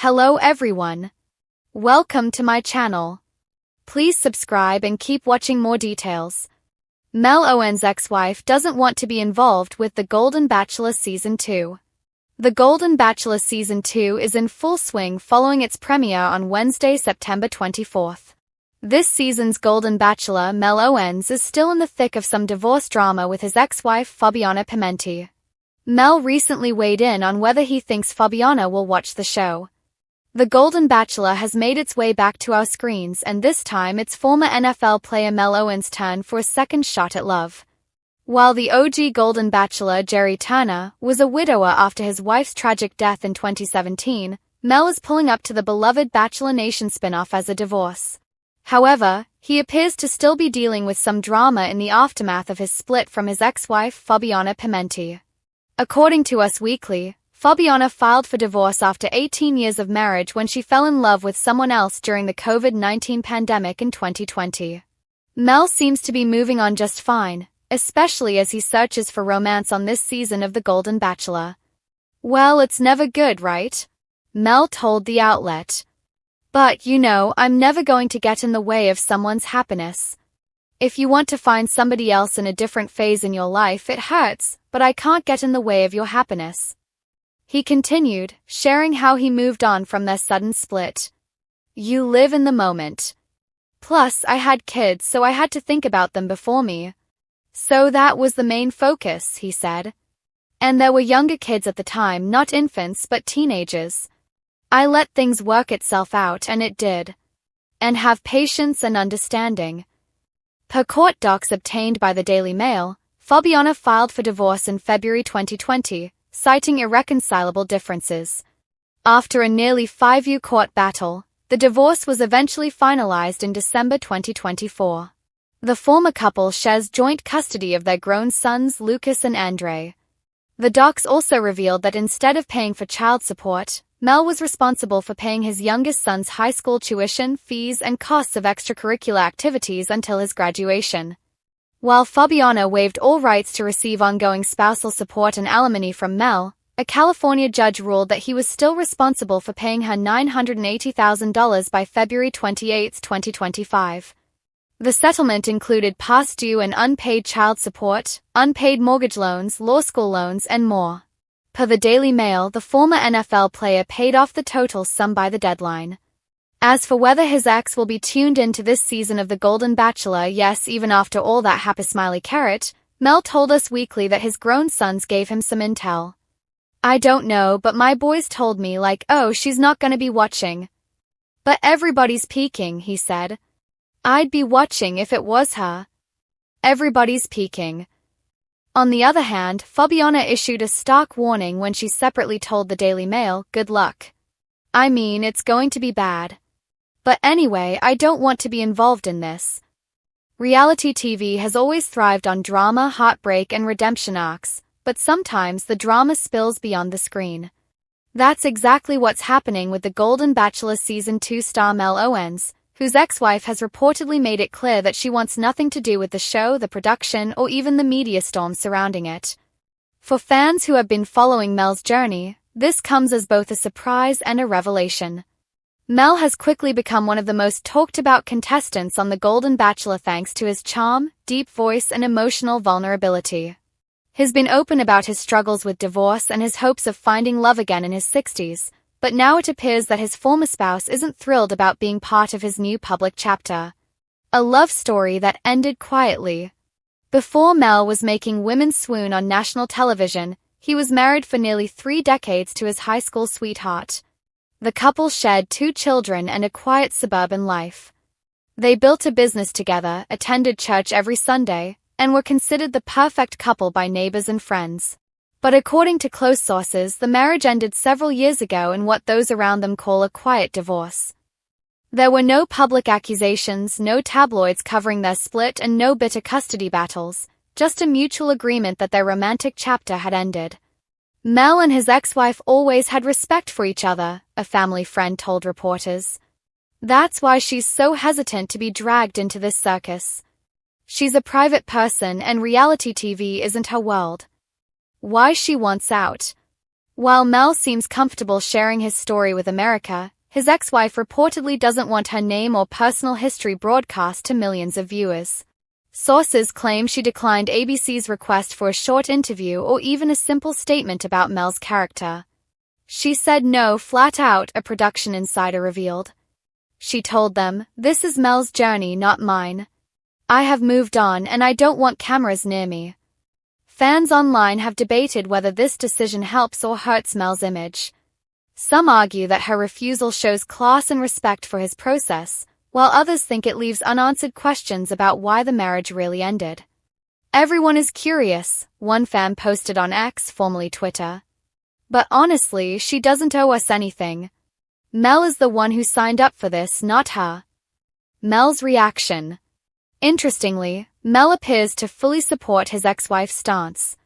Hello everyone. Welcome to my channel. Please subscribe and keep watching more details. Mel Owens' ex-wife doesn't want to be involved with The Golden Bachelor Season 2. The Golden Bachelor Season 2 is in full swing following its premiere on Wednesday, September 24th. This season's Golden Bachelor, Mel Owens, is still in the thick of some divorce drama with his ex-wife Fabiana Pimenti. Mel recently weighed in on whether he thinks Fabiana will watch the show. The Golden Bachelor has made its way back to our screens, and this time it's former NFL player Mel Owens' turn for a second shot at love. While the OG Golden Bachelor, Jerry Turner, was a widower after his wife's tragic death in 2017, Mel is pulling up to the beloved Bachelor Nation spin-off as a divorce. However, he appears to still be dealing with some drama in the aftermath of his split from his ex-wife Fabiana Pimenti. According to Us Weekly, Fabiana filed for divorce after 18 years of marriage when she fell in love with someone else during the COVID-19 pandemic in 2020. Mel seems to be moving on just fine, especially as he searches for romance on this season of The Golden Bachelor. "Well, it's never good, right?" Mel told the outlet. "But, I'm never going to get in the way of someone's happiness. If you want to find somebody else in a different phase in your life, it hurts, but I can't get in the way of your happiness." He continued, sharing how he moved on from their sudden split. "You live in the moment. Plus, I had kids, so I had to think about them before me. So that was the main focus," he said. "And there were younger kids at the time, not infants but teenagers. I let things work itself out, and it did. And have patience and understanding." Per court docs obtained by the Daily Mail, Fabiana filed for divorce in February 2020, citing irreconcilable differences. After a nearly 5-year court battle, the divorce was eventually finalized in December 2024. The former couple shares joint custody of their grown sons Lucas and Andre. The docs also revealed that instead of paying for child support, Mel was responsible for paying his youngest son's high school tuition, fees, and costs of extracurricular activities until his graduation. While Fabiana waived all rights to receive ongoing spousal support and alimony from Mel, a California judge ruled that he was still responsible for paying her $980,000 by February 28, 2025. The settlement included past due and unpaid child support, unpaid mortgage loans, law school loans, and more. Per the Daily Mail, the former NFL player paid off the total sum by the deadline. As for whether his ex will be tuned into this season of The Golden Bachelor, yes, even after all that happy smiley carrot, Mel told Us Weekly that his grown sons gave him some intel. "I don't know, but my boys told me oh, she's not gonna be watching. But everybody's peeking," he said. "I'd be watching if it was her. Everybody's peeking." On the other hand, Fabiana issued a stark warning when she separately told the Daily Mail, "Good luck. I mean, it's going to be bad. But anyway, I don't want to be involved in this." Reality TV has always thrived on drama, heartbreak, and redemption arcs, but sometimes the drama spills beyond the screen. That's exactly what's happening with the Golden Bachelor Season 2 star Mel Owens, whose ex-wife has reportedly made it clear that she wants nothing to do with the show, the production, or even the media storm surrounding it. For fans who have been following Mel's journey, this comes as both a surprise and a revelation. Mel has quickly become one of the most talked-about contestants on The Golden Bachelor thanks to his charm, deep voice, and emotional vulnerability. He's been open about his struggles with divorce and his hopes of finding love again in his 60s, but now it appears that his former spouse isn't thrilled about being part of his new public chapter. A love story that ended quietly. Before Mel was making women swoon on national television, he was married for nearly 3 decades to his high school sweetheart. The couple shared 2 children and a quiet suburban life. They built a business together, attended church every Sunday, and were considered the perfect couple by neighbors and friends. But according to close sources, the marriage ended several years ago in what those around them call a quiet divorce. There were no public accusations, no tabloids covering their split, and no bitter custody battles, just a mutual agreement that their romantic chapter had ended. Mel and his ex-wife always had respect for each other, a family friend told reporters. That's why she's so hesitant to be dragged into this circus. She's a private person and reality TV isn't her world. Why she wants out? While Mel seems comfortable sharing his story with America, his ex-wife reportedly doesn't want her name or personal history broadcast to millions of viewers. Sources claim she declined ABC's request for a short interview or even a simple statement about Mel's character. She said no flat out, a production insider revealed. She told them, "This is Mel's journey, not mine. I have moved on and I don't want cameras near me." Fans online have debated whether this decision helps or hurts Mel's image. Some argue that her refusal shows class and respect for his process, while others think it leaves unanswered questions about why the marriage really ended. "Everyone is curious," one fan posted on X, formerly Twitter. "But honestly, she doesn't owe us anything. Mel is the one who signed up for this, not her." Mel's reaction. Interestingly, Mel appears to fully support his ex-wife's stance.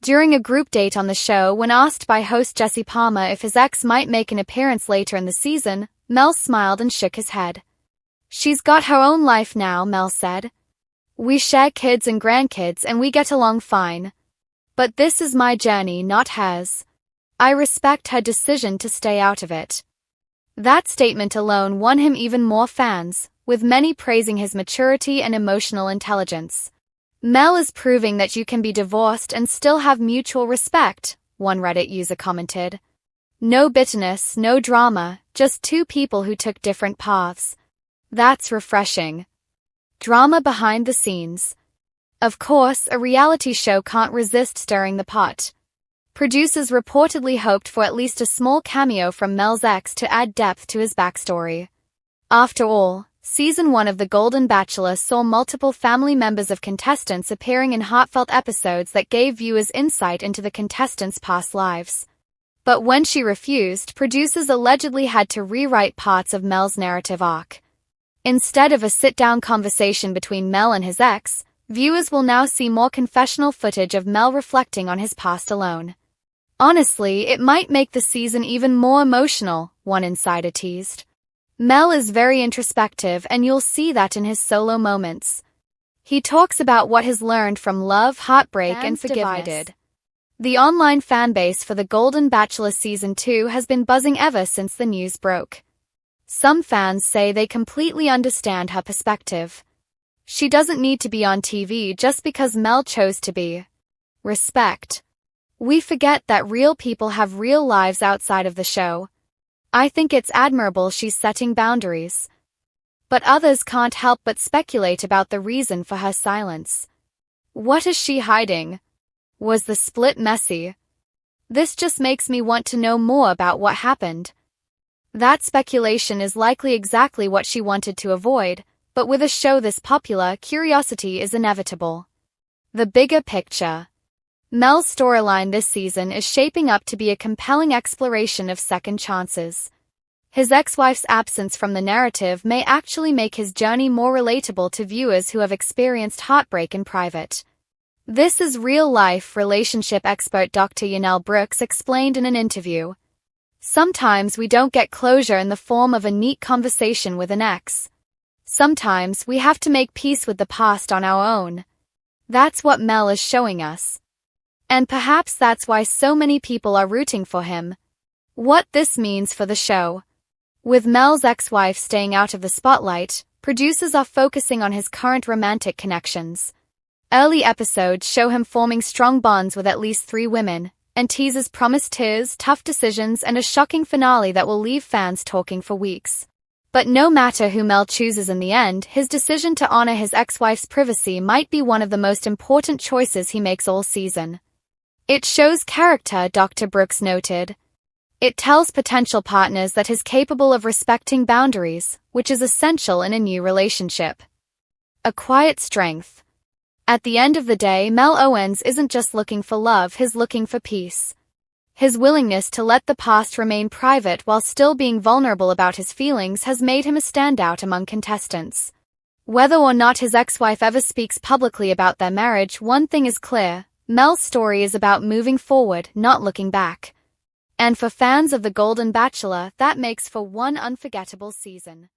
During a group date on the show, when asked by host Jesse Palmer if his ex might make an appearance later in the season, Mel smiled and shook his head. "She's got her own life now," Mel said. "We share kids and grandkids and we get along fine. But this is my journey, not hers. I respect her decision to stay out of it." That statement alone won him even more fans, with many praising his maturity and emotional intelligence. "Mel is proving that you can be divorced and still have mutual respect," one Reddit user commented. "No bitterness, no drama, just two people who took different paths. That's refreshing." Drama behind the scenes. Of course, a reality show can't resist stirring the pot. Producers reportedly hoped for at least a small cameo from Mel's ex to add depth to his backstory. After all, Season 1 of The Golden Bachelor saw multiple family members of contestants appearing in heartfelt episodes that gave viewers insight into the contestants' past lives. But when she refused, producers allegedly had to rewrite parts of Mel's narrative arc. Instead of a sit-down conversation between Mel and his ex, viewers will now see more confessional footage of Mel reflecting on his past alone. "Honestly, it might make the season even more emotional," one insider teased. "Mel is very introspective and you'll see that in his solo moments. He talks about what he's learned from love, heartbreak, and forgiveness." The online fanbase for The Golden Bachelor Season 2 has been buzzing ever since the news broke. Some fans say they completely understand her perspective. She doesn't need to be on TV just because Mel chose to be. Respect. "We forget that real people have real lives outside of the show. I think it's admirable she's setting boundaries." But others can't help but speculate about the reason for her silence. What is she hiding? Was the split messy? This just makes me want to know more about what happened. That speculation is likely exactly what she wanted to avoid, but with a show this popular, curiosity is inevitable. The bigger picture. Mel's storyline this season is shaping up to be a compelling exploration of second chances. His ex-wife's absence from the narrative may actually make his journey more relatable to viewers who have experienced heartbreak in private. This is real-life, relationship expert Dr. Yanel Brooks explained in an interview. "Sometimes we don't get closure in the form of a neat conversation with an ex. Sometimes we have to make peace with the past on our own. That's what Mel is showing us. And perhaps that's why so many people are rooting for him." What this means for the show. With Mel's ex-wife staying out of the spotlight, producers are focusing on his current romantic connections. Early episodes show him forming strong bonds with at least 3 women, and teasers promise tears, tough decisions, and a shocking finale that will leave fans talking for weeks. But no matter who Mel chooses in the end, his decision to honor his ex-wife's privacy might be one of the most important choices he makes all season. "It shows character," Dr. Brooks noted. "It tells potential partners that he's capable of respecting boundaries, which is essential in a new relationship." A quiet strength. At the end of the day, Mel Owens isn't just looking for love, he's looking for peace. His willingness to let the past remain private while still being vulnerable about his feelings has made him a standout among contestants. Whether or not his ex-wife ever speaks publicly about their marriage, one thing is clear: Mel's story is about moving forward, not looking back. And for fans of The Golden Bachelor, that makes for one unforgettable season.